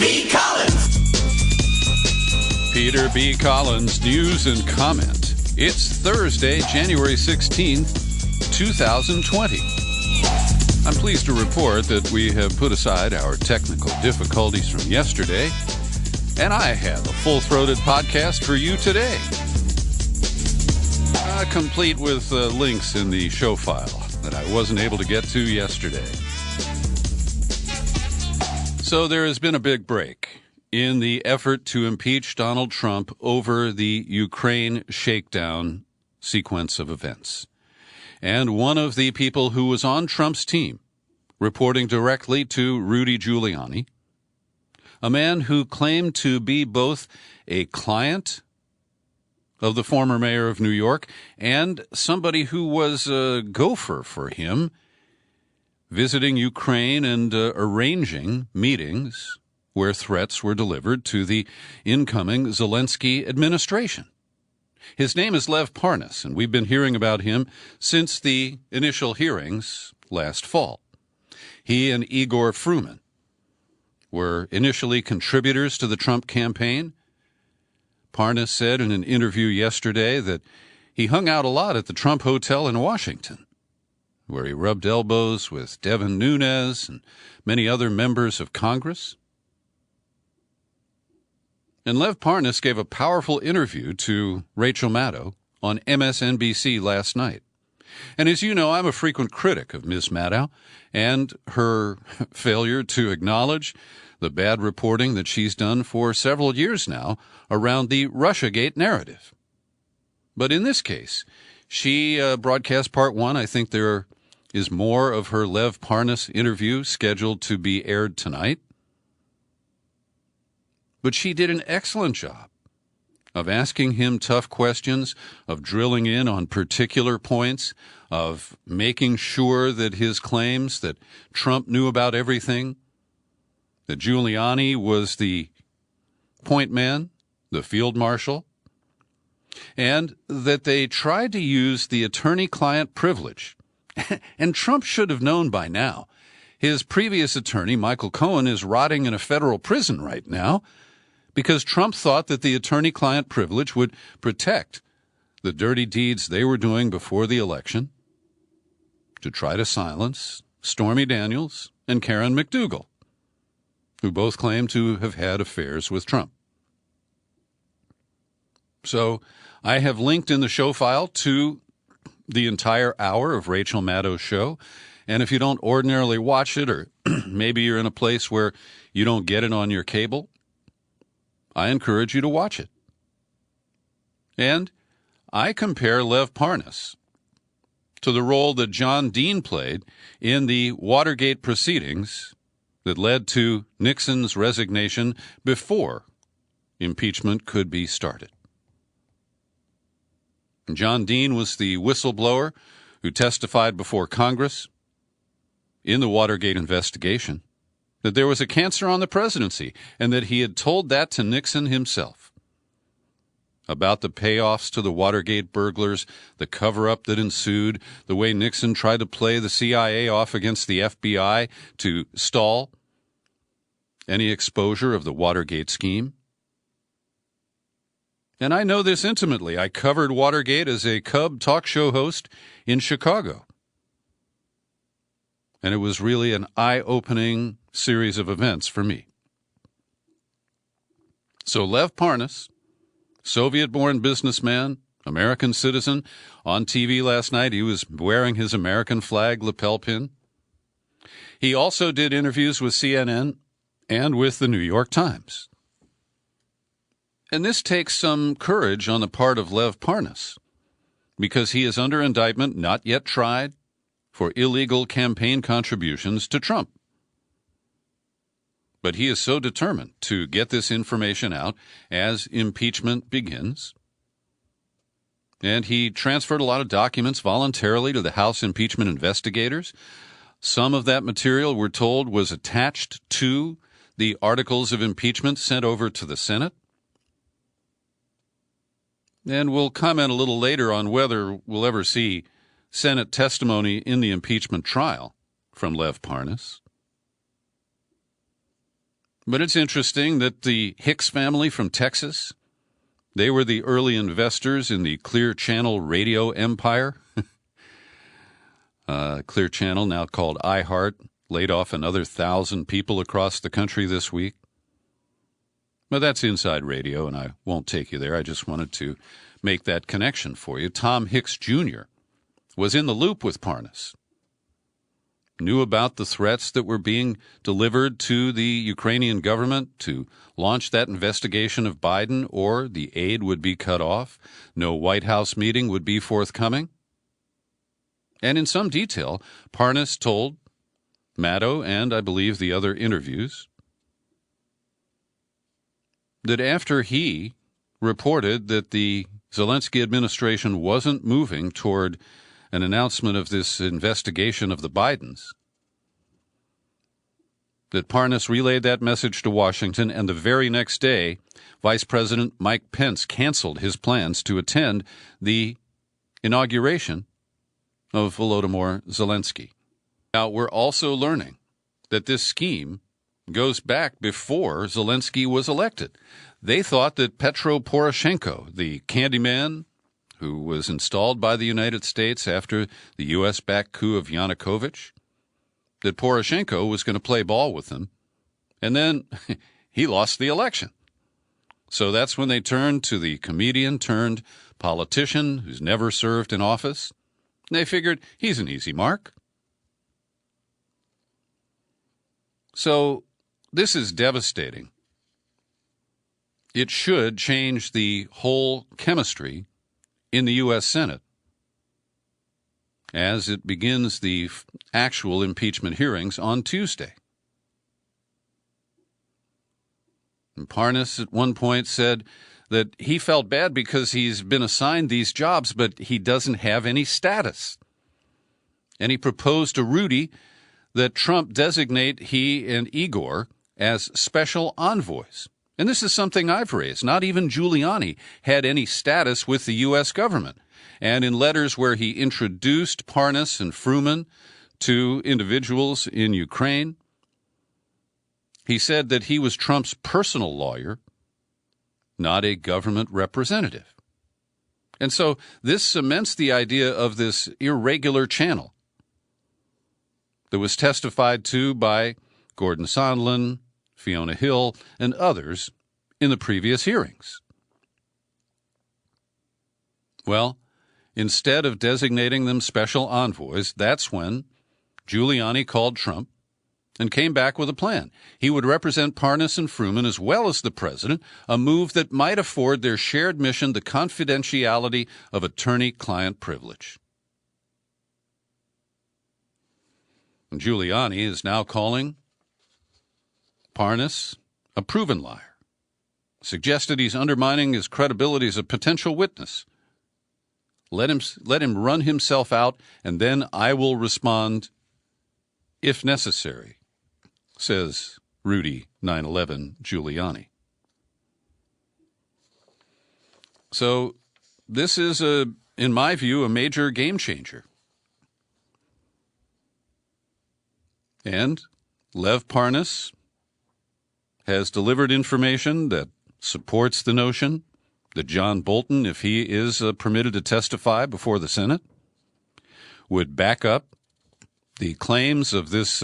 B. Collins. Peter B. Collins, news and comment. It's Thursday, January 16th, 2020. I'm pleased to report that we have put aside our technical difficulties from yesterday, and I have a full-throated podcast for you today, complete with links in the show file that I wasn't able to get to yesterday. So there has been a big break in the effort to impeach Donald Trump over the Ukraine shakedown sequence of events. And one of the people who was on Trump's team, reporting directly to Rudy Giuliani, a man who claimed to be both a client of the former mayor of New York and somebody who was a gopher for him, visiting Ukraine and arranging meetings where threats were delivered to the incoming Zelensky administration. His name is Lev Parnas, and we've been hearing about him since the initial hearings last fall. He and Igor Fruman were initially contributors to the Trump campaign. Parnas said in an interview yesterday that he hung out a lot at the Trump Hotel in Washington, where he rubbed elbows with Devin Nunes and many other members of Congress. And Lev Parnas gave a powerful interview to Rachel Maddow on MSNBC last night. And as you know, I'm a frequent critic of Ms. Maddow and her failure to acknowledge the bad reporting that she's done for several years now around the Russiagate narrative. But in this case, she broadcast part one. I think there is more of her Lev Parnas interview scheduled to be aired tonight. But she did an excellent job of asking him tough questions, of drilling in on particular points, of making sure that his claims that Trump knew about everything, that Giuliani was the point man, the field marshal, and that they tried to use the attorney-client privilege. And Trump should have known by now. His previous attorney, Michael Cohen, is rotting in a federal prison right now because Trump thought that the attorney-client privilege would protect the dirty deeds they were doing before the election to try to silence Stormy Daniels and Karen McDougal, who both claim to have had affairs with Trump. So I have linked in the show file to the entire hour of Rachel Maddow's show. And if you don't ordinarily watch it, or maybe you're in a place where you don't get it on your cable, I encourage you to watch it. And I compare Lev Parnas to the role that John Dean played in the Watergate proceedings that led to Nixon's resignation before impeachment could be started. John Dean was the whistleblower who testified before Congress in the Watergate investigation that there was a cancer on the presidency and that he had told that to Nixon himself. About the payoffs to the Watergate burglars, the cover-up that ensued, the way Nixon tried to play the CIA off against the FBI to stall any exposure of the Watergate scheme. And I know this intimately. I covered Watergate as a Cub talk show host in Chicago. And it was really an eye-opening series of events for me. So Lev Parnas, Soviet-born businessman, American citizen, on TV last night, he was wearing his American flag lapel pin. He also did interviews with CNN and with the New York Times. And this takes some courage on the part of Lev Parnas, because he is under indictment, not yet tried, for illegal campaign contributions to Trump. But he is so determined to get this information out as impeachment begins. And he transferred a lot of documents voluntarily to the House impeachment investigators. Some of that material, we're told, was attached to the articles of impeachment sent over to the Senate. And we'll comment a little later on whether we'll ever see Senate testimony in the impeachment trial from Lev Parnas. But it's interesting that the Hicks family from Texas, they were the early investors in the Clear Channel radio empire. Clear Channel, now called iHeart, laid off another 1,000 people across the country this week. But that's inside radio, and I won't take you there. I just wanted to make that connection for you. Tom Hicks Jr. was in the loop with Parnas, knew about the threats that were being delivered to the Ukrainian government to launch that investigation of Biden, or the aid would be cut off, no White House meeting would be forthcoming. And in some detail, Parnas told Maddow and I believe the other interviews that after he reported that the Zelensky administration wasn't moving toward an announcement of this investigation of the Bidens, that Parnas relayed that message to Washington, and the very next day, Vice President Mike Pence canceled his plans to attend the inauguration of Volodymyr Zelensky. Now, we're also learning that this scheme goes back before Zelensky was elected. They thought that Petro Poroshenko, the Candyman who was installed by the United States after the U.S.-backed coup of Yanukovych, that Poroshenko was going to play ball with them, and then he lost the election. So that's when they turned to the comedian turned politician who's never served in office. They figured he's an easy mark. So this is devastating. It should change the whole chemistry in the U.S. Senate as it begins the actual impeachment hearings on Tuesday. And Parnas at one point said that he felt bad because he's been assigned these jobs, but he doesn't have any status. And he proposed to Rudy that Trump designate he and Igor as special envoys. And this is something I've raised. Not even Giuliani had any status with the U.S. government. And in letters where he introduced Parnas and Fruman to individuals in Ukraine, he said that he was Trump's personal lawyer, not a government representative. And so this cements the idea of this irregular channel that was testified to by Gordon Sondland, Fiona Hill, and others in the previous hearings. Well, instead of designating them special envoys, that's when Giuliani called Trump and came back with a plan. He would represent Parnas and Fruman as well as the president, a move that might afford their shared mission the confidentiality of attorney-client privilege. And Giuliani is now calling Parnas a proven liar, suggested he's undermining his credibility as a potential witness. Let him run himself out, and then I will respond if necessary, says Rudy 9/11 Giuliani. So this is, in my view, a major game changer. And Lev Parnas has delivered information that supports the notion that John Bolton, if he is permitted to testify before the Senate, would back up the claims of this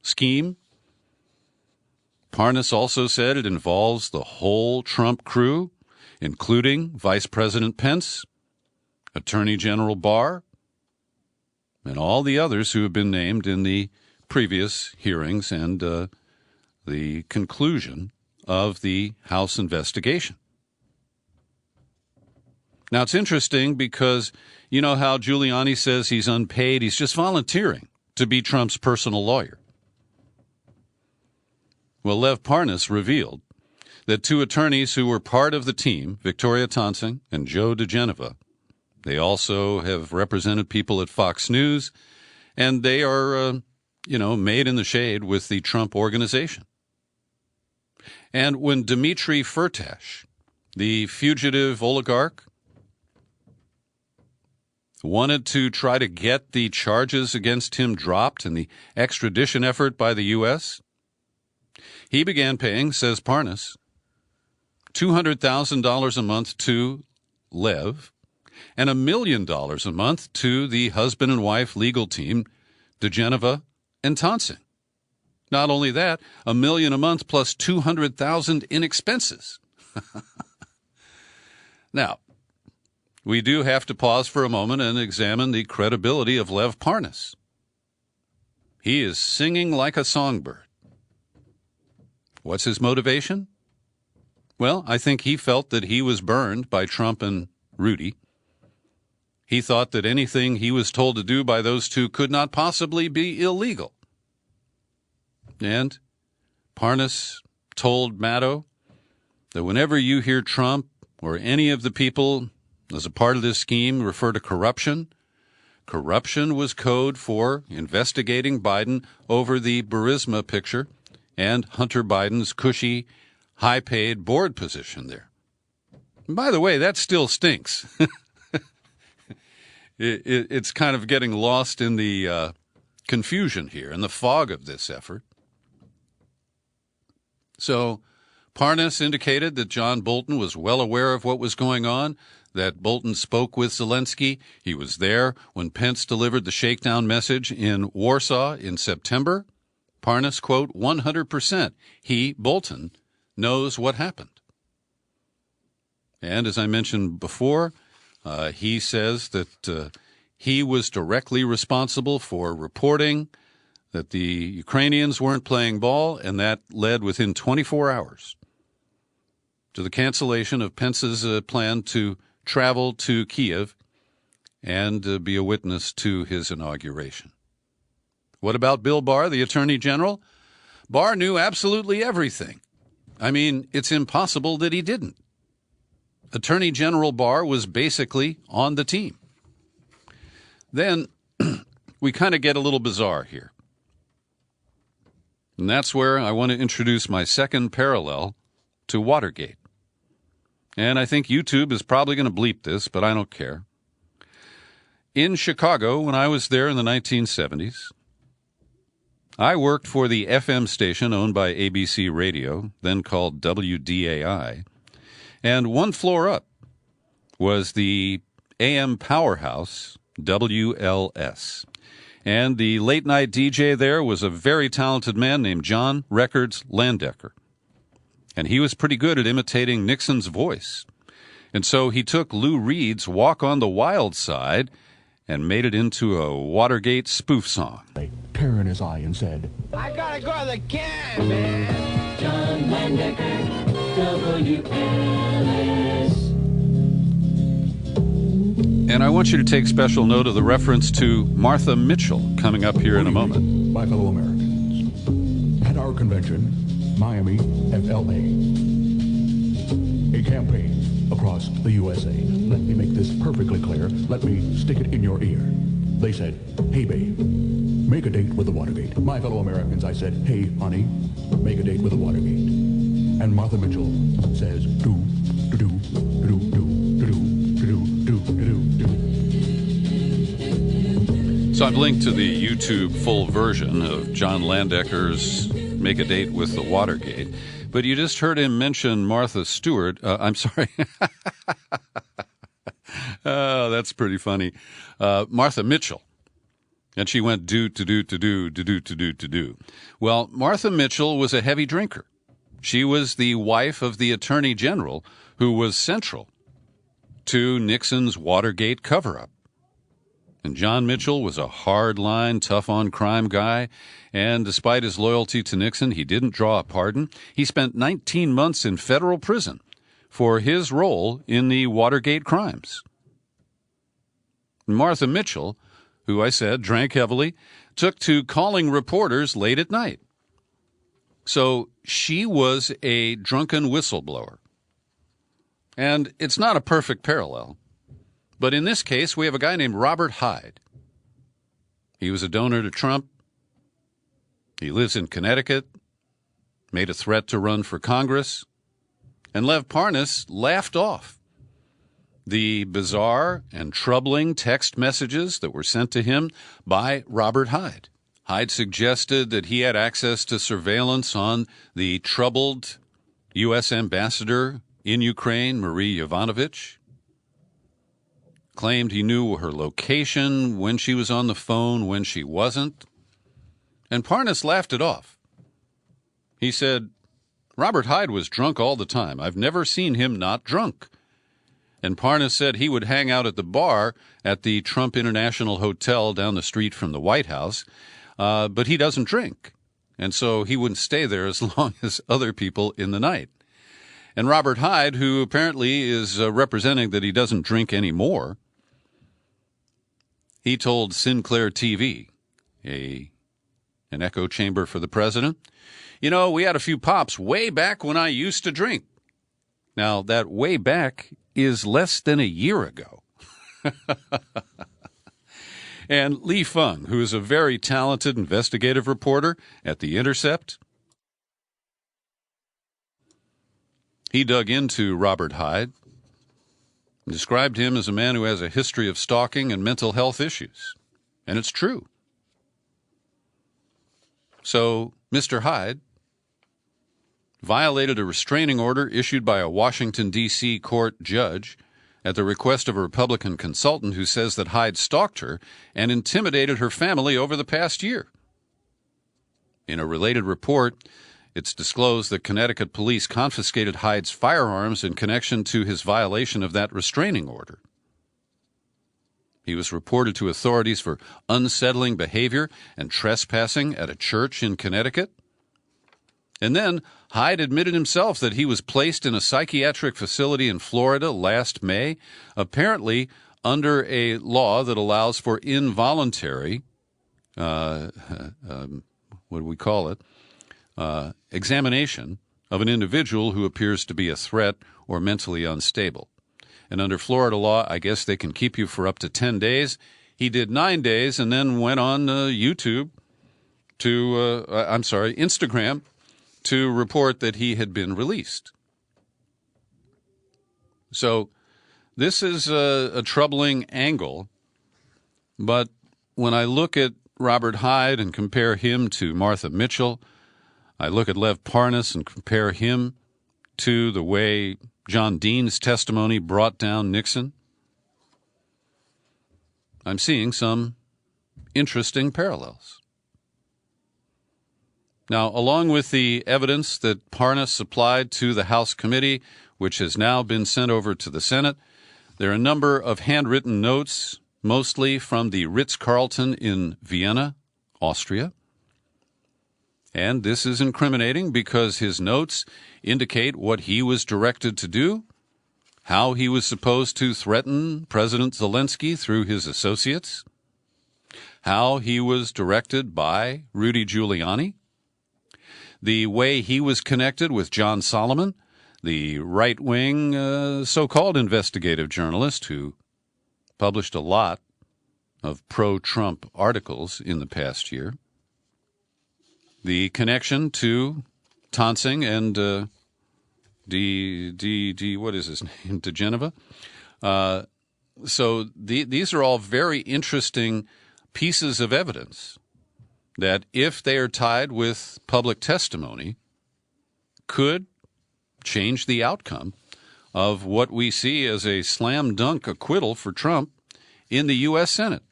scheme. Parnas also said it involves the whole Trump crew, including Vice President Pence, Attorney General Barr, and all the others who have been named in the previous hearings and the conclusion of the House investigation. Now, it's interesting because you know how Giuliani says he's unpaid? He's just volunteering to be Trump's personal lawyer. Well, Lev Parnas revealed that two attorneys who were part of the team, Victoria Tonsing and Joe DeGeneva, they also have represented people at Fox News, and they are, made in the shade with the Trump organization. And when Dmitry Firtash, the fugitive oligarch, wanted to try to get the charges against him dropped in the extradition effort by the U.S., He began paying, says Parnas, $200,000 a month to Lev and $1 million a month to the husband and wife legal team, DeGeneva and Tonsing. Not only that, $1 million a month plus $200,000 in expenses. Now, we do have to pause for a moment and examine the credibility of Lev Parnas. He is singing like a songbird. What's his motivation? Well, I think he felt that he was burned by Trump and Rudy. He thought that anything he was told to do by those two could not possibly be illegal. And Parnas told Maddow that whenever you hear Trump or any of the people as a part of this scheme refer to corruption, corruption was code for investigating Biden over the Burisma picture and Hunter Biden's cushy, high-paid board position there. And by the way, that still stinks. It's kind of getting lost in the confusion here, in the fog of this effort. So Parnas indicated that John Bolton was well aware of what was going on, that Bolton spoke with Zelensky. He was there when Pence delivered the shakedown message in Warsaw in September. Parnas, quote, 100%. He, Bolton, knows what happened. And as I mentioned before, he says that he was directly responsible for reporting that the Ukrainians weren't playing ball, and that led within 24 hours to the cancellation of Pence's plan to travel to Kiev and be a witness to his inauguration. What about Bill Barr, the Attorney General? Barr knew absolutely everything. I mean, it's impossible that he didn't. Attorney General Barr was basically on the team. Then we kind of get a little bizarre here. And that's where I want to introduce my second parallel to Watergate. And I think YouTube is probably going to bleep this, but I don't care. In Chicago, when I was there in the 1970s, I worked for the FM station owned by ABC Radio, then called WDAI, and one floor up was the AM powerhouse, WLS. And the late-night DJ there was a very talented man named John Records Landecker. And he was pretty good at imitating Nixon's voice. And so he took Lou Reed's Walk on the Wild Side and made it into a Watergate spoof song. Tear in his eye and said, I gotta go to the can, man. John Landecker, WLS. And I want you to take special note of the reference to Martha Mitchell coming up here in a moment. My fellow Americans, at our convention, Miami, FLA, a campaign across the USA. Let me make this perfectly clear. Let me stick it in your ear. They said, hey, babe, make a date with the Watergate. My fellow Americans, I said, hey, honey, make a date with the Watergate. And Martha Mitchell says, do, do, do, do, do, do, do, do, do, do. So I've linked to the YouTube full version of John Landecker's Make a Date with the Watergate. But you just heard him mention Martha Stewart. I'm sorry. Oh, that's pretty funny. Martha Mitchell. And she went do to do to do to do to do to do. Well, Martha Mitchell was a heavy drinker. She was the wife of the Attorney General who was central to Nixon's Watergate cover-up. And John Mitchell was a hard-line, tough-on-crime guy, and despite his loyalty to Nixon, he didn't draw a pardon. He spent 19 months in federal prison for his role in the Watergate crimes. Martha Mitchell, who I said drank heavily, took to calling reporters late at night. So she was a drunken whistleblower. And it's not a perfect parallel. But in this case, we have a guy named Robert Hyde. He was a donor to Trump. He lives in Connecticut, made a threat to run for Congress, and Lev Parnas laughed off the bizarre and troubling text messages that were sent to him by Robert Hyde. Hyde suggested that he had access to surveillance on the troubled U.S. ambassador in Ukraine, Marie Yovanovitch. Claimed he knew her location, when she was on the phone, when she wasn't. And Parnas laughed it off. He said, Robert Hyde was drunk all the time. I've never seen him not drunk. And Parnas said he would hang out at the bar at the Trump International Hotel down the street from the White House, but he doesn't drink. And so he wouldn't stay there as long as other people in the night. And Robert Hyde, who apparently is representing that he doesn't drink anymore, he told Sinclair TV, an echo chamber for the president, you know, we had a few pops way back when I used to drink. Now, that way back is less than a year ago. And Li Feng, who is a very talented investigative reporter at The Intercept, he dug into Robert Hyde and described him as a man who has a history of stalking and mental health issues. And it's true. So, Mr. Hyde violated a restraining order issued by a Washington, D.C. court judge at the request of a Republican consultant who says that Hyde stalked her and intimidated her family over the past year. In a related report, it's disclosed that Connecticut police confiscated Hyde's firearms in connection to his violation of that restraining order. He was reported to authorities for unsettling behavior and trespassing at a church in Connecticut. And then Hyde admitted himself that he was placed in a psychiatric facility in Florida last May, apparently under a law that allows for involuntary, examination of an individual who appears to be a threat or mentally unstable. And under Florida law, I guess they can keep you for up to 10 days. He did 9 days and then went on Instagram, to report that he had been released. So this is a troubling angle, but when I look at Robert Hyde and compare him to Martha Mitchell, I look at Lev Parnas and compare him to the way John Dean's testimony brought down Nixon, I'm seeing some interesting parallels. Now, along with the evidence that Parnas supplied to the House committee, which has now been sent over to the Senate, there are a number of handwritten notes, mostly from the Ritz-Carlton in Vienna, Austria. And this is incriminating because his notes indicate what he was directed to do, how he was supposed to threaten President Zelensky through his associates, how he was directed by Rudy Giuliani, the way he was connected with John Solomon, the right-wing so-called investigative journalist who published a lot of pro-Trump articles in the past year, the connection to Tonsing and what is his name? Geneva. So these are all very interesting pieces of evidence that, if they are tied with public testimony, could change the outcome of what we see as a slam dunk acquittal for Trump in the U.S. Senate.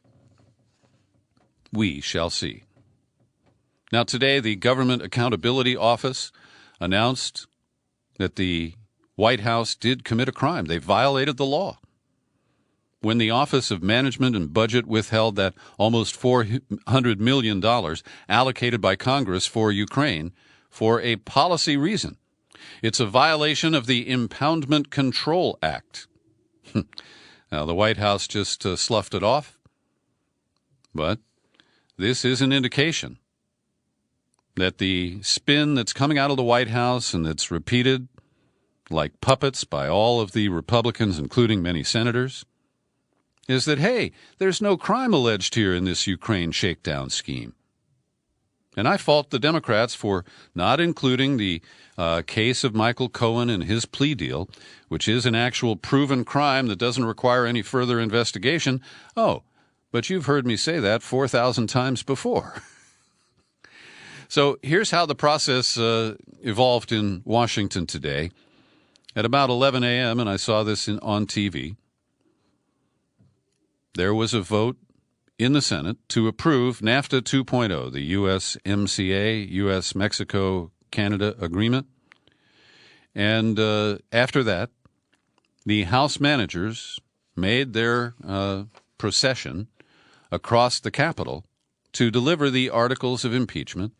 We shall see. Now, today, the Government Accountability Office announced that the White House did commit a crime. They violated the law when the Office of Management and Budget withheld that almost $400 million allocated by Congress for Ukraine for a policy reason. It's a violation of the Impoundment Control Act. Now, the White House just sloughed it off, but this is an indication that the spin that's coming out of the White House and that's repeated like puppets by all of the Republicans, including many senators, is that, hey, there's no crime alleged here in this Ukraine shakedown scheme. And I fault the Democrats for not including the case of Michael Cohen and his plea deal, which is an actual proven crime that doesn't require any further investigation. Oh, but you've heard me say that 4,000 times before. So here's how the process evolved in Washington today. At about 11 a.m., and I saw this on TV, there was a vote in the Senate to approve NAFTA 2.0, the USMCA, U.S.-Mexico-Canada agreement. And after that, the House managers made their procession across the Capitol to deliver the articles of impeachment,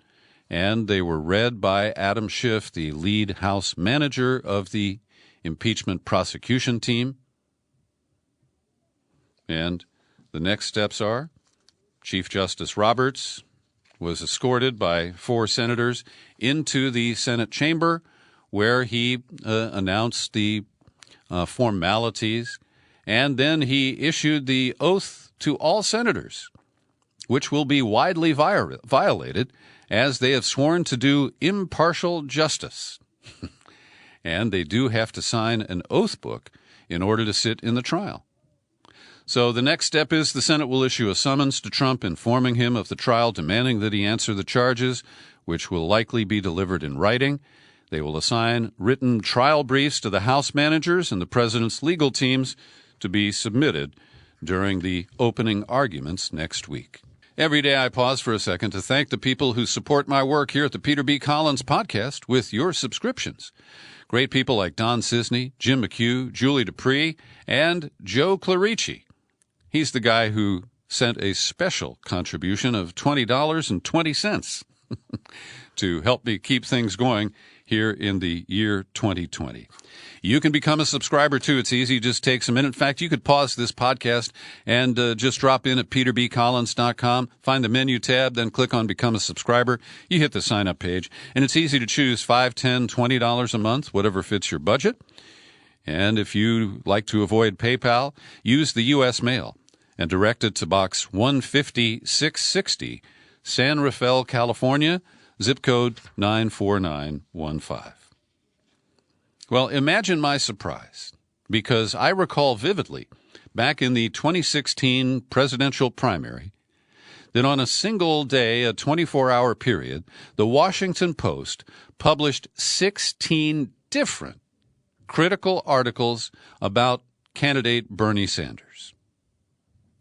and they were read by Adam Schiff, the lead House manager of the impeachment prosecution team. And the next steps are Chief Justice Roberts was escorted by 4 senators into the Senate chamber, where he announced the formalities, and then he issued the oath to all senators, which will be widely violated, as they have sworn to do impartial justice. And they do have to sign an oath book in order to sit in the trial. So the next step is the Senate will issue a summons to Trump informing him of the trial, demanding that he answer the charges, which will likely be delivered in writing. They will assign written trial briefs to the House managers and the president's legal teams to be submitted during the opening arguments next week. Every day I pause for a second to thank the people who support my work here at the Peter B. Collins Podcast with your subscriptions. Great people like Don Cisney, Jim McHugh, Julie Dupree, and Joe Clarici. He's the guy who sent a special contribution of $20.20 to help me keep things going here in the year 2020. You can become a subscriber, too. It's easy. It just takes a minute. In fact, you could pause this podcast and just drop in at peterbcollins.com, find the menu tab, then click on Become a Subscriber. You hit the sign-up page, and it's easy to choose $5, $10, $20 a month, whatever fits your budget. And if you like to avoid PayPal, use the U.S. mail and direct it to Box 150-660, San Rafael, California, zip code 94915. Well, imagine my surprise, because I recall vividly, back in the 2016 presidential primary, that on a single day, a 24-hour period, the Washington Post published 16 different critical articles about candidate Bernie Sanders.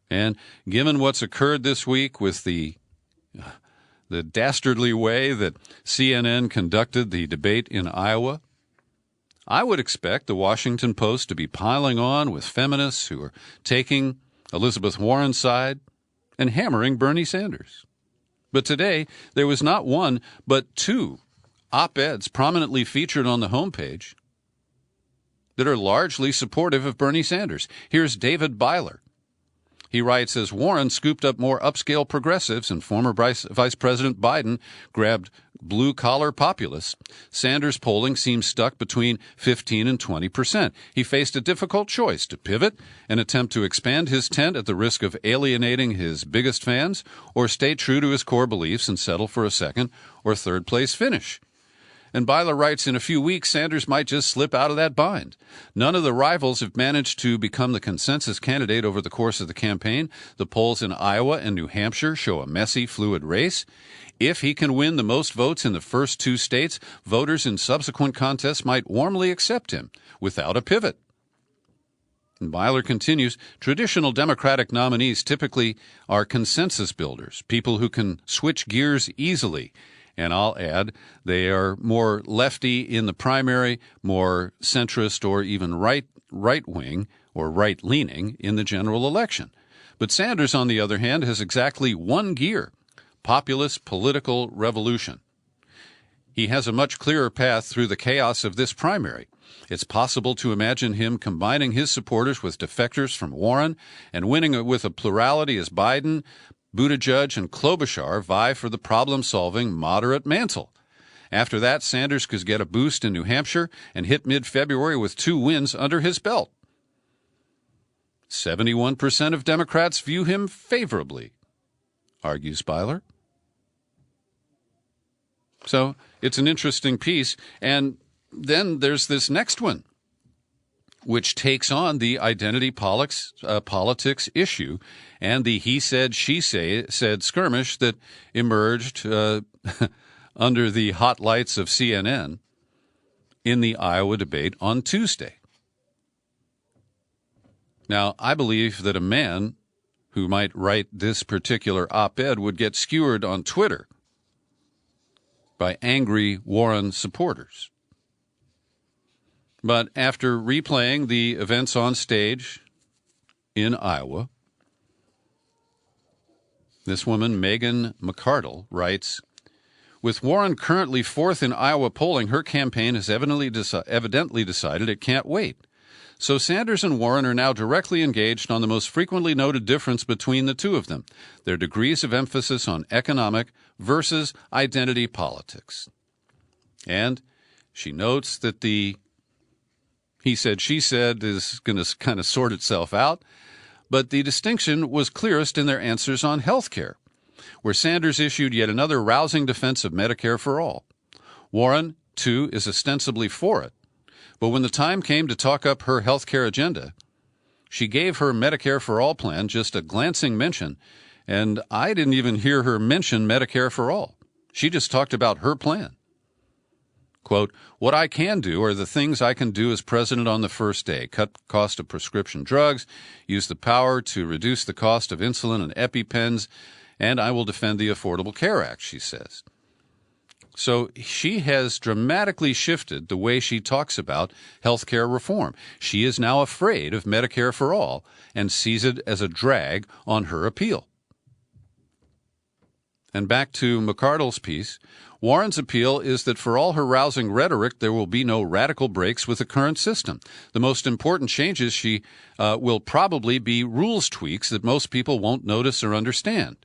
And given what's occurred this week with the dastardly way that CNN conducted the debate in Iowa, I would expect the Washington Post to be piling on with feminists who are taking Elizabeth Warren's side and hammering Bernie Sanders. But today, there was not one, but 2 op-eds prominently featured on the homepage that are largely supportive of Bernie Sanders. Here's David Byler. He writes, as Warren scooped up more upscale progressives and former Vice President Biden grabbed blue-collar populists, Sanders' polling seems stuck between 15 and 20%. He faced a difficult choice to pivot and attempt to expand his tent at the risk of alienating his biggest fans, or stay true to his core beliefs and settle for a second or third-place finish. And Byler writes, in a few weeks, Sanders might just slip out of that bind. None of the rivals have managed to become the consensus candidate over the course of the campaign. The polls in Iowa and New Hampshire show a messy, fluid race. If he can win the most votes in the first 2 states, voters in subsequent contests might warmly accept him without a pivot. And Byler continues, traditional Democratic nominees typically are consensus builders, people who can switch gears easily. And I'll add, they are more lefty in the primary, more centrist or even right-wing or right-leaning in the general election. But Sanders, on the other hand, has exactly one gear, populist political revolution. He has a much clearer path through the chaos of this primary. It's possible to imagine him combining his supporters with defectors from Warren and winning with a plurality as Biden, Buttigieg, and Klobuchar vie for the problem-solving moderate mantle. After that, Sanders could get a boost in New Hampshire and hit mid-February with 2 wins under his belt. 71% of Democrats view him favorably, argues Byler. So it's an interesting piece. And then there's this next one, which takes on the identity politics issue and the he said, she said skirmish that emerged under the hot lights of CNN in the Iowa debate on Tuesday. Now, I believe that a man who might write this particular op-ed would get skewered on Twitter by angry Warren supporters. But after replaying the events on stage in Iowa, this woman, Megan McArdle, writes, with Warren currently fourth in Iowa polling, her campaign has evidently decided it can't wait. So Sanders and Warren are now directly engaged on the most frequently noted difference between the two of them, their degrees of emphasis on economic versus identity politics. And she notes that the he said, she said is going to kind of sort itself out, but the distinction was clearest in their answers on health care, where Sanders issued yet another rousing defense of Medicare for all. Warren, too, is ostensibly for it, but when the time came to talk up her health care agenda, she gave her Medicare for all plan just a glancing mention, and I didn't even hear her mention Medicare for all. She just talked about her plan. Quote, what I can do are the things I can do as president on the first day, cut cost of prescription drugs, use the power to reduce the cost of insulin and EpiPens, and I will defend the Affordable Care Act, she says. So she has dramatically shifted the way she talks about health care reform. She is now afraid of Medicare for all and sees it as a drag on her appeal. And back to McArdle's piece, Warren's appeal is that for all her rousing rhetoric, there will be no radical breaks with the current system. The most important changes she will probably be rules tweaks that most people won't notice or understand.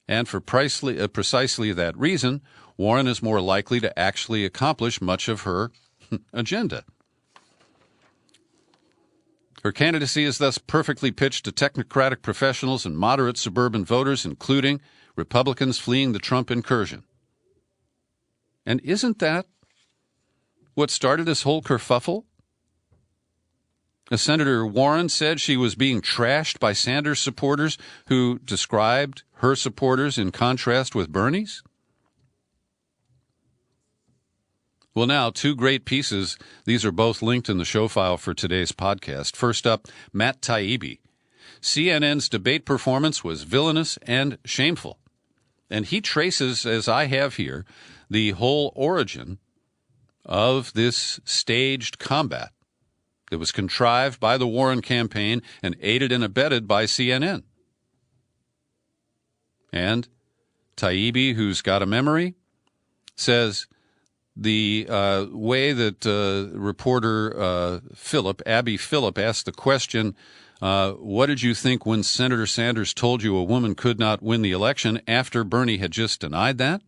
And for precisely that reason, Warren is more likely to actually accomplish much of her agenda. Her candidacy is thus perfectly pitched to technocratic professionals and moderate suburban voters, including Republicans fleeing the Trump incursion. And isn't that what started this whole kerfuffle? Senator Warren said she was being trashed by Sanders supporters who described her supporters in contrast with Bernie's. Well, now, two great pieces. These are both linked in the show file for today's podcast. First up, Matt Taibbi. CNN's debate performance was villainous and shameful. And he traces, as I have here, the whole origin of this staged combat that was contrived by the Warren campaign and aided and abetted by CNN. And Taibbi, who's got a memory, says the way that reporter Abby Phillip asked the question, what did you think when Senator Sanders told you a woman could not win the election after Bernie had just denied that?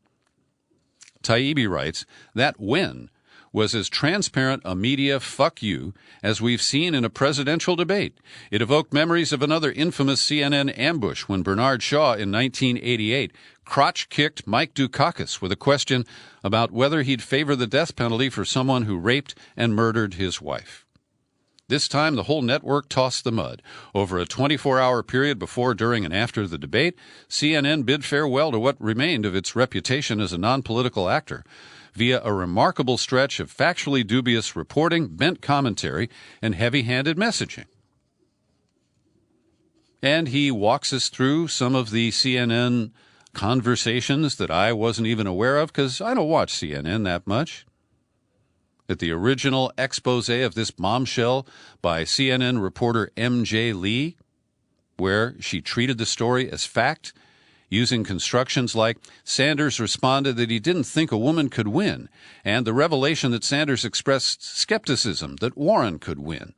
Taibbi writes, that win was as transparent a media fuck you as we've seen in a presidential debate. It evoked memories of another infamous CNN ambush when Bernard Shaw in 1988 crotch-kicked Mike Dukakis with a question about whether he'd favor the death penalty for someone who raped and murdered his wife. This time, the whole network tossed the mud. Over a 24-hour period before, during, and after the debate, CNN bid farewell to what remained of its reputation as a non-political actor via a remarkable stretch of factually dubious reporting, bent commentary, and heavy-handed messaging. And he walks us through some of the CNN conversations that I wasn't even aware of because I don't watch CNN that much. At the original expose of this bombshell by CNN reporter M.J. Lee, where she treated the story as fact, using constructions like Sanders responded that he didn't think a woman could win, and the revelation that Sanders expressed skepticism that Warren could win.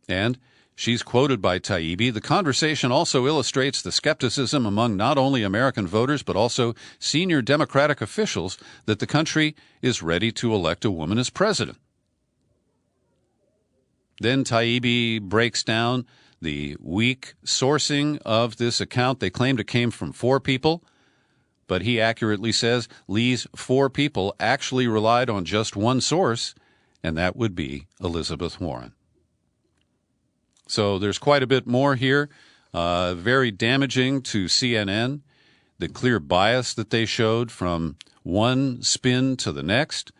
And she's quoted by Taibbi, the conversation also illustrates the skepticism among not only American voters but also senior Democratic officials that the country is ready to elect a woman as president. Then Taibbi breaks down the weak sourcing of this account. They claimed it came from 4 people, but he accurately says Lee's 4 people actually relied on just one source, and that would be Elizabeth Warren. So there's quite a bit more here, very damaging to CNN. the clear bias that they showed from one spin to the next,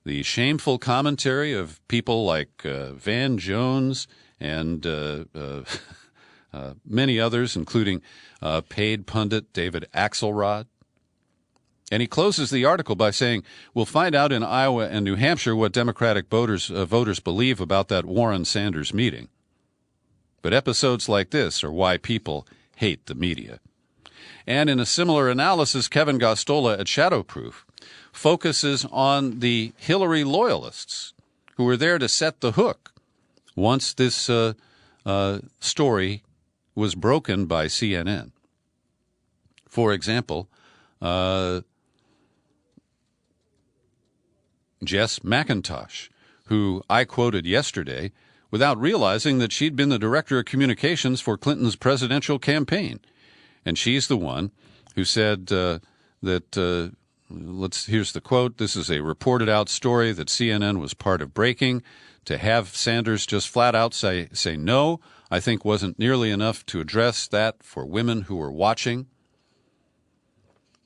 the shameful commentary of people like Van Jones and many others, including paid pundit David Axelrod. And he closes the article by saying, "We'll find out in Iowa and New Hampshire what Democratic voters believe about that Warren-Sanders meeting. But episodes like this are why people hate the media." And in a similar analysis, Kevin Gosztola at Shadowproof focuses on the Hillary loyalists who were there to set the hook once this story was broken by CNN. For example, Jess McIntosh, who I quoted yesterday without realizing that she'd been the director of communications for Clinton's presidential campaign. And she's the one who said that, here's the quote, "This is a reported out story that CNN was part of breaking. To have Sanders just flat out say no, I think wasn't nearly enough to address that for women who were watching."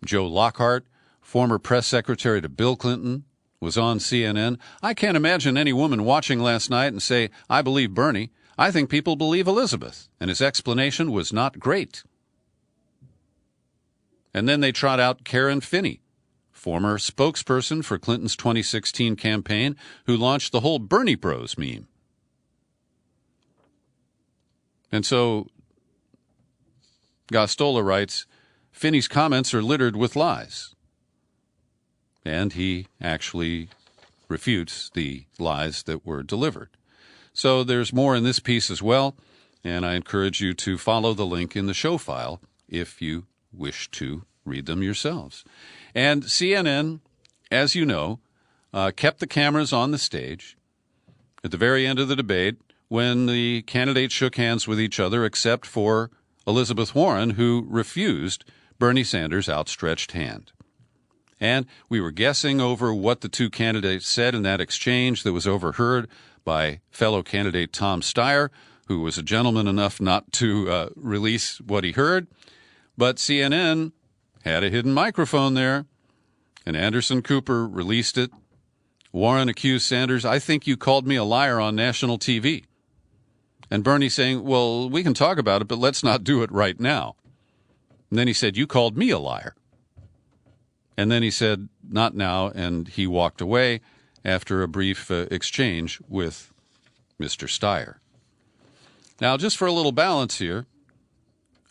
Joe Lockhart, former press secretary to Bill Clinton, was on CNN. "I can't imagine any woman watching last night and say, 'I believe Bernie.' I think people believe Elizabeth." And his explanation was not great. And then they trot out Karen Finney, former spokesperson for Clinton's 2016 campaign, who launched the whole Bernie Bros meme. And so Gosztola writes, Finney's comments are littered with lies. And he actually refutes the lies that were delivered. So there's more in this piece as well, and I encourage you to follow the link in the show file if you wish to read them yourselves. And CNN, as you know, kept the cameras on the stage at the very end of the debate when the candidates shook hands with each other, except for Elizabeth Warren, who refused Bernie Sanders' outstretched hand. And we were guessing over what the two candidates said in that exchange that was overheard by fellow candidate Tom Steyer, who was a gentleman enough not to release what he heard. But CNN had a hidden microphone there, and Anderson Cooper released it. Warren accused Sanders, "I think you called me a liar on national TV." And Bernie saying, "Well, we can talk about it, but let's not do it right now." And then he said, "You called me a liar." And then he said, "Not now," and he walked away after a brief exchange with Mr. Steyer. Now, just for a little balance here,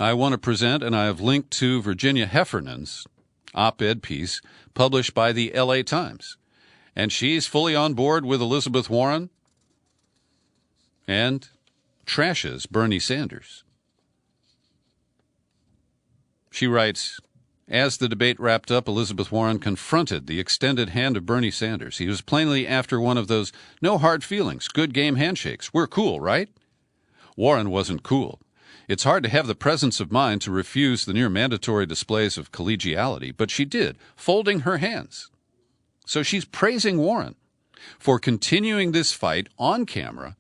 I want to present, and I have linked to Virginia Heffernan's op-ed piece published by the LA Times. And she's fully on board with Elizabeth Warren and trashes Bernie Sanders. She writes, as the debate wrapped up, Elizabeth Warren confronted the extended hand of Bernie Sanders. He was plainly after one of those no hard feelings, good game handshakes. We're cool, right? Warren wasn't cool. It's hard to have the presence of mind to refuse the near mandatory displays of collegiality, but she did, folding her hands. So she's praising Warren for continuing this fight on camera.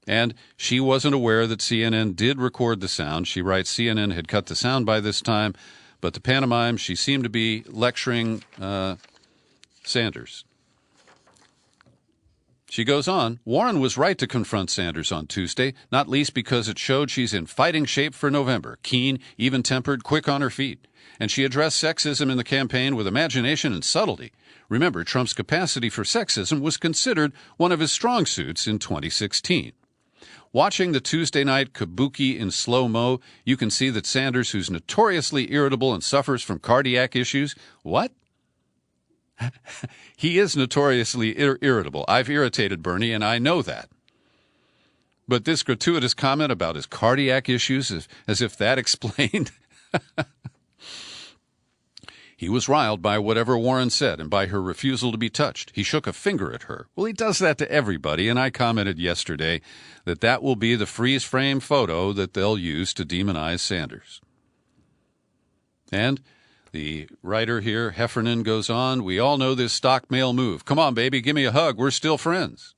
And she wasn't aware that CNN did record the sound. She writes CNN had cut the sound by this time, but the pantomime, she seemed to be lecturing Sanders. She goes on, Warren was right to confront Sanders on Tuesday, not least because it showed she's in fighting shape for November, keen, even-tempered, quick on her feet. And she addressed sexism in the campaign with imagination and subtlety. Remember, Trump's capacity for sexism was considered one of his strong suits in 2016. Watching the Tuesday night kabuki in slow-mo, you can see that Sanders, who's notoriously irritable and suffers from cardiac issues, what? He is notoriously irritable. I've irritated Bernie, and I know that. But this gratuitous comment about his cardiac issues, as if that explained. He was riled by whatever Warren said and by her refusal to be touched. He shook a finger at her. Well, he does that to everybody, and I commented yesterday that that will be the freeze-frame photo that they'll use to demonize Sanders. And the writer here, Heffernan, goes on, we all know this stock male move. Come on, baby, give me a hug. We're still friends.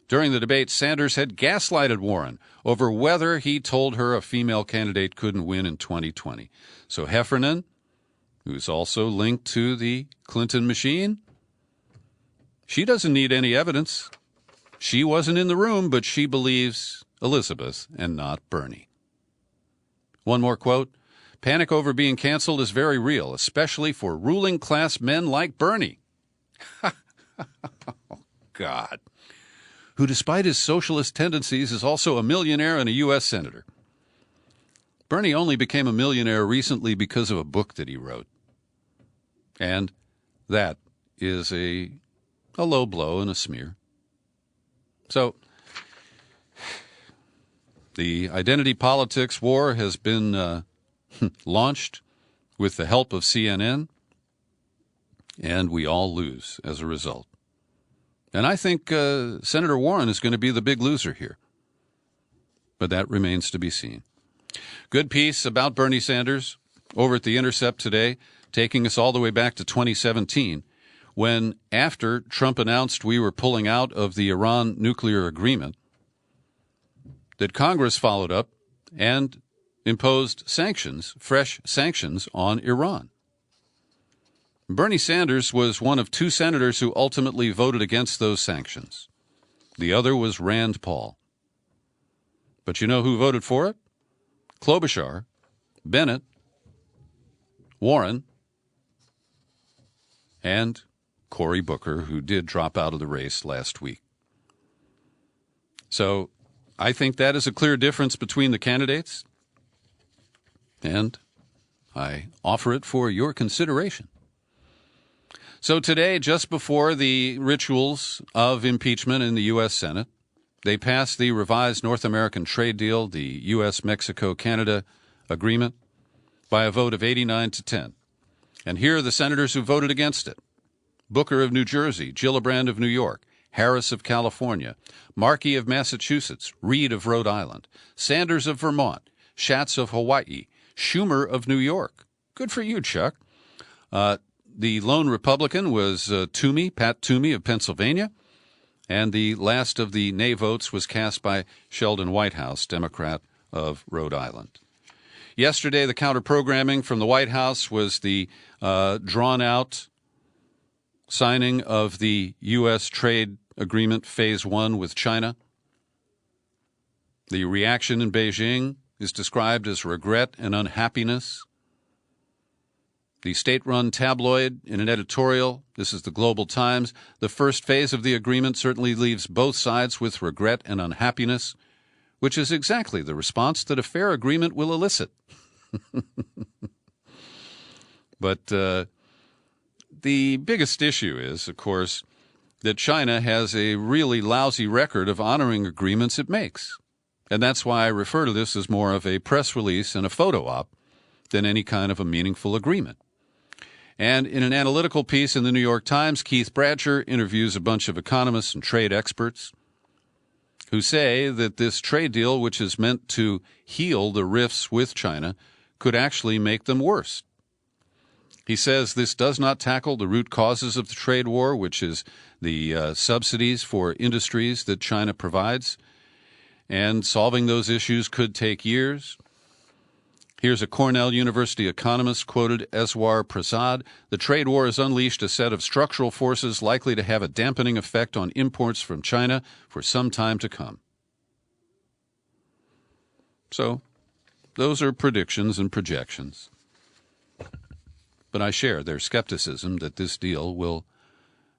During the debate, Sanders had gaslighted Warren over whether he told her a female candidate couldn't win in 2020. So Heffernan, who's also linked to the Clinton machine, she doesn't need any evidence. She wasn't in the room, but she believes Elizabeth and not Bernie. One more quote. Panic over being canceled is very real, especially for ruling class men like Bernie. Oh, God. Who, despite his socialist tendencies, is also a millionaire and a U.S. senator. Bernie only became a millionaire recently because of a book that he wrote. And that is a low blow and a smear. So, the identity politics war has been launched with the help of CNN, and we all lose as a result. And I think Senator Warren is going to be the big loser here. But that remains to be seen. Good piece about Bernie Sanders over at The Intercept today, taking us all the way back to 2017, when after Trump announced we were pulling out of the Iran nuclear agreement, that Congress followed up and imposed sanctions, fresh sanctions on Iran. Bernie Sanders was one of two senators who ultimately voted against those sanctions. The other was Rand Paul. But you know who voted for it? Klobuchar, Bennett, Warren, and Cory Booker, who did drop out of the race last week. So I think that is a clear difference between the candidates, and I offer it for your consideration. So today, just before the rituals of impeachment in the U.S. Senate, they passed the revised North American trade deal, the U.S.-Mexico-Canada agreement, by a vote of 89-10. And here are the senators who voted against it. Booker of New Jersey, Gillibrand of New York, Harris of California, Markey of Massachusetts, Reed of Rhode Island, Sanders of Vermont, Schatz of Hawaii, Schumer of New York. Good for you, Chuck. The lone Republican was Pat Toomey of Pennsylvania, and the last of the nay votes was cast by Sheldon Whitehouse, Democrat of Rhode Island. Yesterday, the counter-programming from the White House was the drawn-out signing of the U.S. trade agreement Phase 1 with China. The reaction in Beijing is described as regret and unhappiness. The state-run tabloid, in an editorial, this is the Global Times, the first phase of the agreement certainly leaves both sides with regret and unhappiness, which is exactly the response that a fair agreement will elicit. But the biggest issue is, of course, that China has a really lousy record of honoring agreements it makes. And that's why I refer to this as more of a press release and a photo op than any kind of a meaningful agreement. And in an analytical piece in the New York Times, Keith Bradshire interviews a bunch of economists and trade experts who say that this trade deal, which is meant to heal the rifts with China, could actually make them worse. He says this does not tackle the root causes of the trade war, which is the subsidies for industries that China provides, and solving those issues could take years. Here's a Cornell University economist quoted Eswar Prasad. The trade war has unleashed a set of structural forces likely to have a dampening effect on imports from China for some time to come. So, those are predictions and projections. But I share their skepticism that this deal will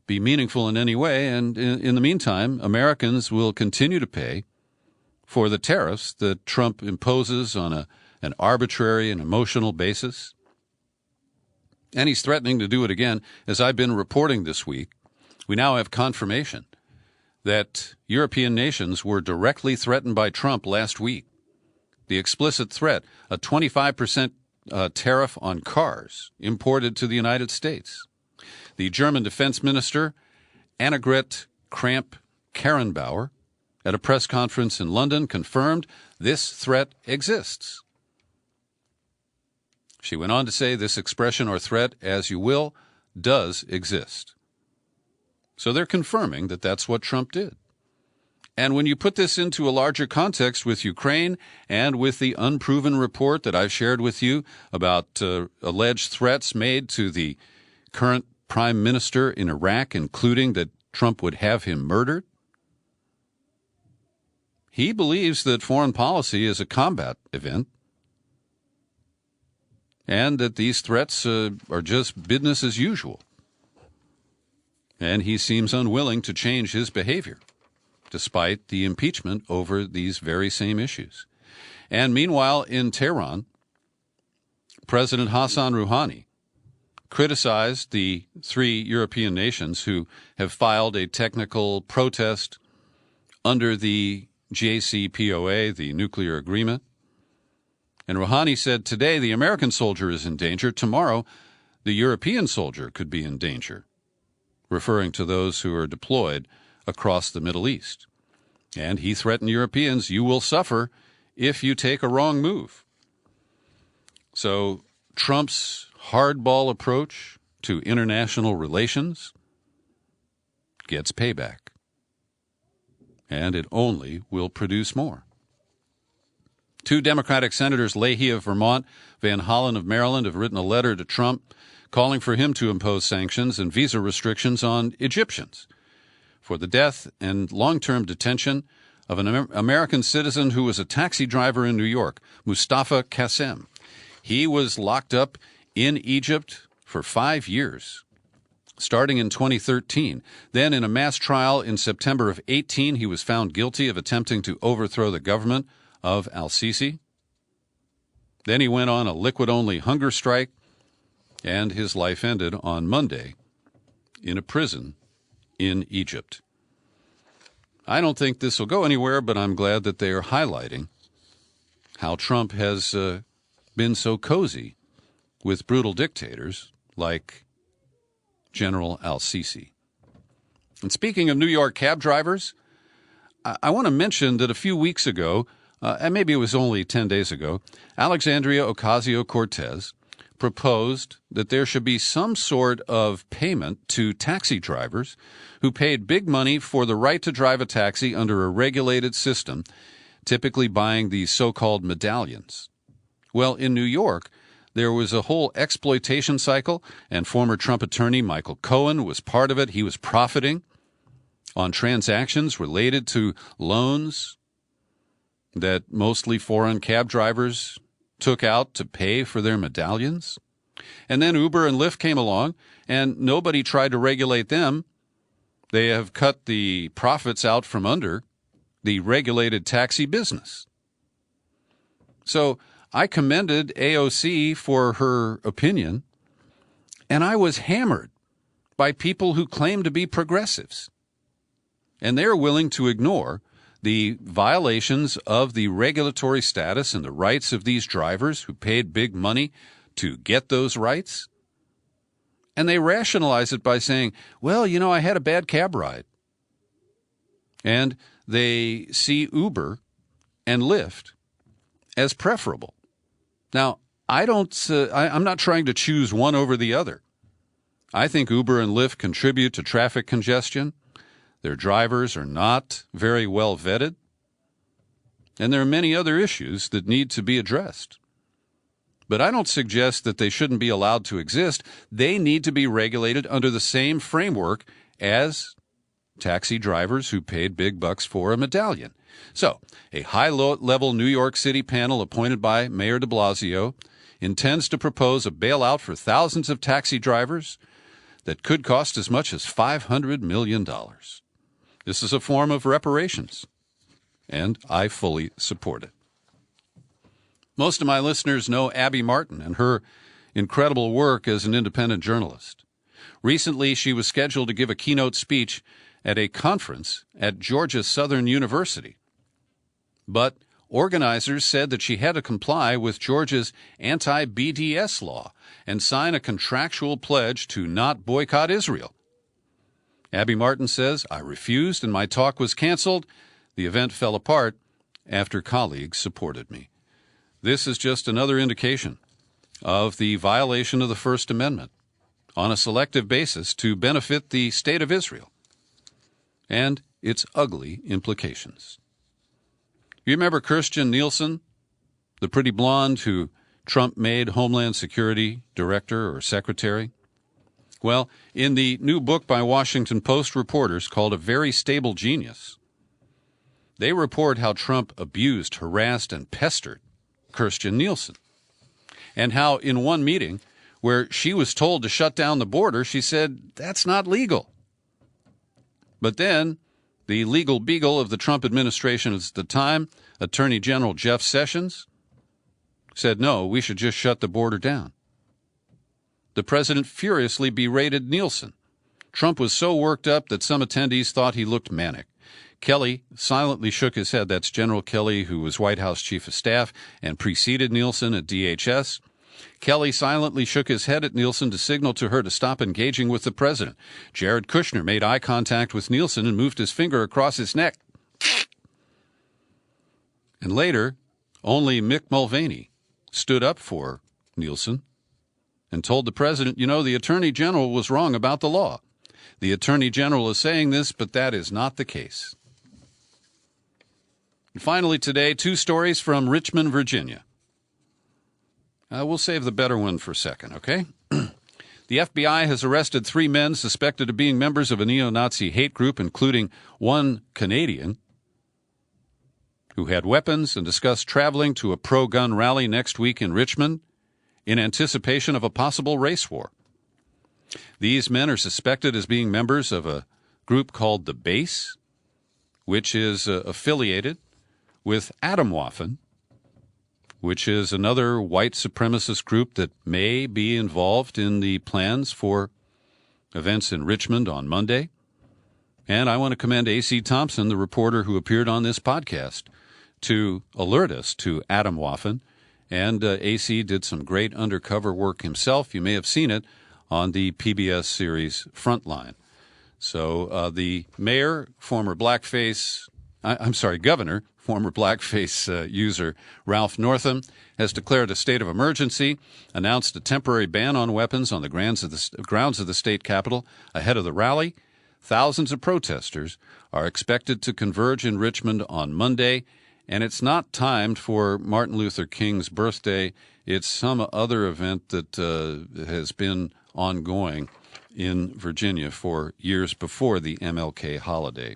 be meaningful in any way, and in the meantime, Americans will continue to pay for the tariffs that Trump imposes on an arbitrary and emotional basis. And he's threatening to do it again. As I've been reporting this week, we now have confirmation that European nations were directly threatened by Trump last week. The explicit threat, a 25% tariff on cars imported to the United States. The German defense minister, Annegret Kramp-Karrenbauer, at a press conference in London, confirmed this threat exists. She went on to say this expression or threat, as you will, does exist. So they're confirming that that's what Trump did. And when you put this into a larger context with Ukraine and with the unproven report that I've shared with you about alleged threats made to the current prime minister in Iraq, including that Trump would have him murdered, he believes that foreign policy is a combat event and that these threats are just business as usual. And he seems unwilling to change his behavior, despite the impeachment over these very same issues. And meanwhile, in Tehran, President Hassan Rouhani criticized the 3 European nations who have filed a technical protest under the JCPOA, the nuclear agreement. And Rouhani said today the American soldier is in danger. Tomorrow, the European soldier could be in danger, referring to those who are deployed across the Middle East. And he threatened Europeans, you will suffer if you take a wrong move. So Trump's hardball approach to international relations gets payback. And it only will produce more. 2 Democratic senators, Leahy of Vermont, Van Hollen of Maryland, have written a letter to Trump calling for him to impose sanctions and visa restrictions on Egyptians for the death and long-term detention of an American citizen who was a taxi driver in New York, Mustafa Qassem. He was locked up in Egypt for 5 years, starting in 2013. Then in a mass trial in September of 18, he was found guilty of attempting to overthrow the government of al-Sisi. Then he went on a liquid-only hunger strike, and his life ended on Monday in a prison in Egypt. I don't think this will go anywhere, but I'm glad that they are highlighting how Trump has been so cozy with brutal dictators like General al-Sisi. And speaking of New York cab drivers, I want to mention that a few weeks ago, and maybe it was only 10 days ago, Alexandria Ocasio-Cortez proposed that there should be some sort of payment to taxi drivers who paid big money for the right to drive a taxi under a regulated system, typically buying these so-called medallions. Well, in New York, there was a whole exploitation cycle, and former Trump attorney Michael Cohen was part of it. He was profiting on transactions related to loans that mostly foreign cab drivers took out to pay for their medallions. And then Uber and Lyft came along, and nobody tried to regulate them. They have cut the profits out from under the regulated taxi business. So I commended AOC for her opinion, and I was hammered by people who claim to be progressives. And they're willing to ignore the violations of the regulatory status and the rights of these drivers who paid big money to get those rights. And they rationalize it by saying, well, you know, I had a bad cab ride. And they see Uber and Lyft as preferable. Now, I'm not trying to choose one over the other. I think Uber and Lyft contribute to traffic congestion. Their drivers are not very well vetted. And there are many other issues that need to be addressed. But I don't suggest that they shouldn't be allowed to exist. They need to be regulated under the same framework as taxi drivers who paid big bucks for a medallion. So, a high-level New York City panel appointed by Mayor de Blasio intends to propose a bailout for thousands of taxi drivers that could cost as much as $500 million. This is a form of reparations, and I fully support it. Most of my listeners know Abby Martin and her incredible work as an independent journalist. Recently, she was scheduled to give a keynote speech at a conference at Georgia Southern University. But organizers said that she had to comply with Georgia's anti-BDS law and sign a contractual pledge to not boycott Israel. Abby Martin says, I refused and my talk was canceled. The event fell apart after colleagues supported me. This is just another indication of the violation of the First Amendment on a selective basis to benefit the State of Israel. And its ugly implications. You remember Kirstjen Nielsen, the pretty blonde who Trump made Homeland Security Director or Secretary? Well, in the new book by Washington Post reporters called A Very Stable Genius, they report how Trump abused, harassed, and pestered Kirstjen Nielsen, and how in one meeting where she was told to shut down the border, she said, "That's not legal." But then the legal beagle of the Trump administration at the time, Attorney General Jeff Sessions, said, "No, we should just shut the border down." The president furiously berated Nielsen. Trump was so worked up that some attendees thought he looked manic. Kelly silently shook his head. That's General Kelly, who was White House Chief of Staff and preceded Nielsen at DHS. Kelly silently shook his head at Nielsen to signal to her to stop engaging with the president. Jared Kushner made eye contact with Nielsen and moved his finger across his neck. And later, only Mick Mulvaney stood up for Nielsen and told the president, "You know, the Attorney General was wrong about the law. The Attorney General is saying this, but that is not the case." And finally today, two stories from Richmond, Virginia. We'll save the better one for a second, okay? The FBI has arrested 3 men suspected of being members of a neo-Nazi hate group, including one Canadian who had weapons and discussed traveling to a pro-gun rally next week in Richmond in anticipation of a possible race war. These men are suspected as being members of a group called the Base, which is affiliated with Atomwaffen, which is another white supremacist group that may be involved in the plans for events in Richmond on Monday. And I want to commend A.C. Thompson, the reporter who appeared on this podcast, to alert us to Atomwaffen. And A.C. did some great undercover work himself. You may have seen it on the PBS series Frontline. So the mayor, former blackface, governor, former blackface user Ralph Northam, has declared a state of emergency, announced a temporary ban on weapons on the grounds of the state capitol ahead of the rally. Thousands of protesters are expected to converge in Richmond on Monday, and it's not timed for Martin Luther King's birthday. It's some other event that has been ongoing in Virginia for years before the MLK holiday.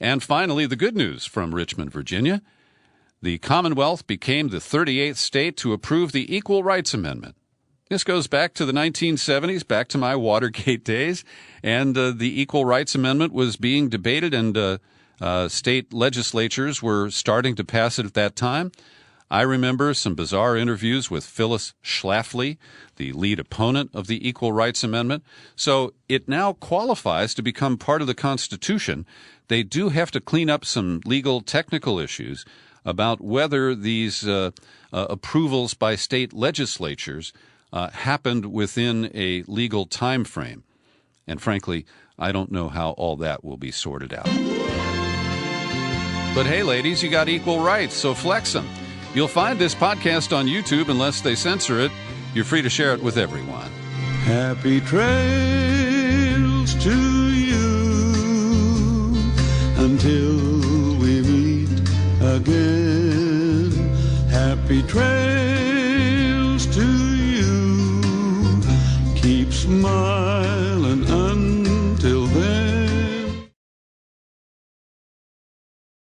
And finally, the good news from Richmond, Virginia. The Commonwealth became the 38th state to approve the Equal Rights Amendment. This goes back to the 1970s, back to my Watergate days, and the Equal Rights Amendment was being debated, and state legislatures were starting to pass it at that time. I remember some bizarre interviews with Phyllis Schlafly, the lead opponent of the Equal Rights Amendment. So it now qualifies to become part of the Constitution. They do have to clean up some legal technical issues about whether these approvals by state legislatures happened within a legal time frame. And frankly, I don't know how all that will be sorted out. But hey, ladies, you got equal rights, so flex them. You'll find this podcast on YouTube unless they censor it. You're free to share it with everyone. Happy trails to you until we meet again. Happy trails to you. Keep smiling.